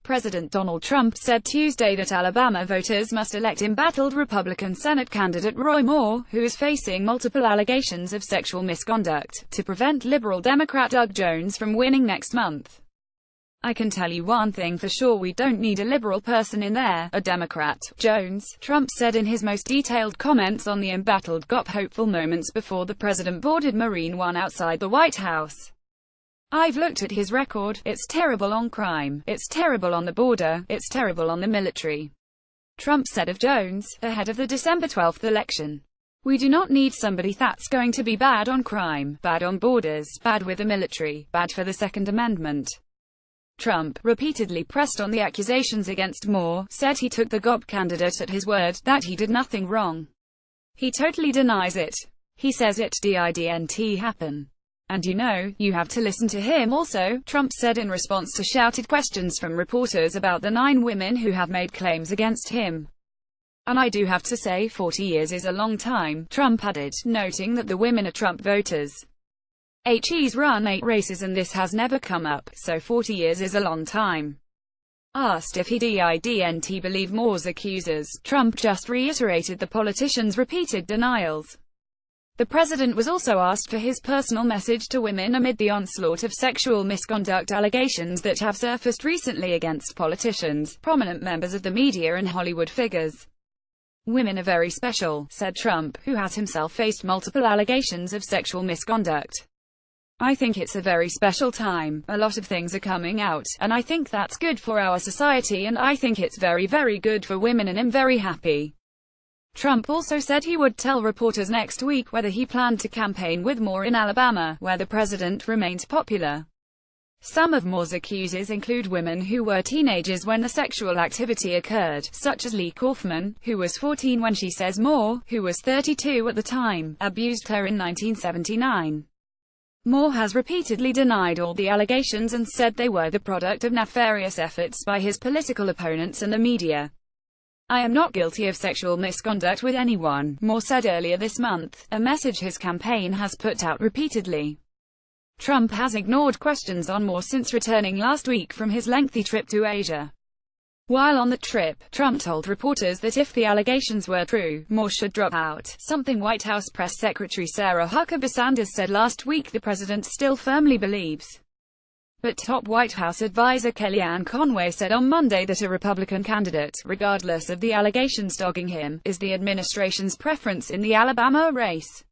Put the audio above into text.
President Donald Trump said Tuesday that Alabama voters must elect embattled Republican Senate candidate Roy Moore, who is facing multiple allegations of sexual misconduct, to prevent liberal Democrat Doug Jones from winning next month. "I can tell you one thing for sure, we don't need a liberal person in there, a Democrat, Jones," Trump said in his most detailed comments on the embattled GOP hopeful moments before the president boarded Marine One outside the White House. "I've looked at his record. It's terrible on crime. It's terrible on the border. It's terrible on the military," Trump said of Jones, ahead of the December 12th election. "We do not need somebody that's going to be bad on crime, bad on borders, bad with the military, bad for the Second Amendment." Trump, repeatedly pressed on the accusations against Moore, said he took the GOP candidate at his word, that he did nothing wrong. "He totally denies it. He says it didn't happen. And you have to listen to him also," Trump said in response to shouted questions from reporters about the 9 women who have made claims against him. "And I do have to say, 40 years is a long time," Trump added, noting that the women are Trump voters. He's run 8 races and this has never come up, so 40 years is a long time. Asked if he didn't believe Moore's accusers, Trump just reiterated the politician's repeated denials. The president was also asked for his personal message to women amid the onslaught of sexual misconduct allegations that have surfaced recently against politicians, prominent members of the media and Hollywood figures. "Women are very special," said Trump, who has himself faced multiple allegations of sexual misconduct. "I think it's a very special time. A lot of things are coming out, and I think that's good for our society, and I think it's very, very good for women, and I'm very happy." Trump also said he would tell reporters next week whether he planned to campaign with Moore in Alabama, where the president remains popular. Some of Moore's accusers include women who were teenagers when the sexual activity occurred, such as Lee Kaufman, who was 14 when she says Moore, who was 32 at the time, abused her in 1979. Moore has repeatedly denied all the allegations and said they were the product of nefarious efforts by his political opponents and the media. "I am not guilty of sexual misconduct with anyone," Moore said earlier this month, a message his campaign has put out repeatedly. Trump has ignored questions on Moore since returning last week from his lengthy trip to Asia. While on the trip, Trump told reporters that if the allegations were true, Moore should drop out, something White House Press Secretary Sarah Huckabee Sanders said last week the president still firmly believes. But top White House advisor Kellyanne Conway said on Monday that a Republican candidate, regardless of the allegations dogging him, is the administration's preference in the Alabama race.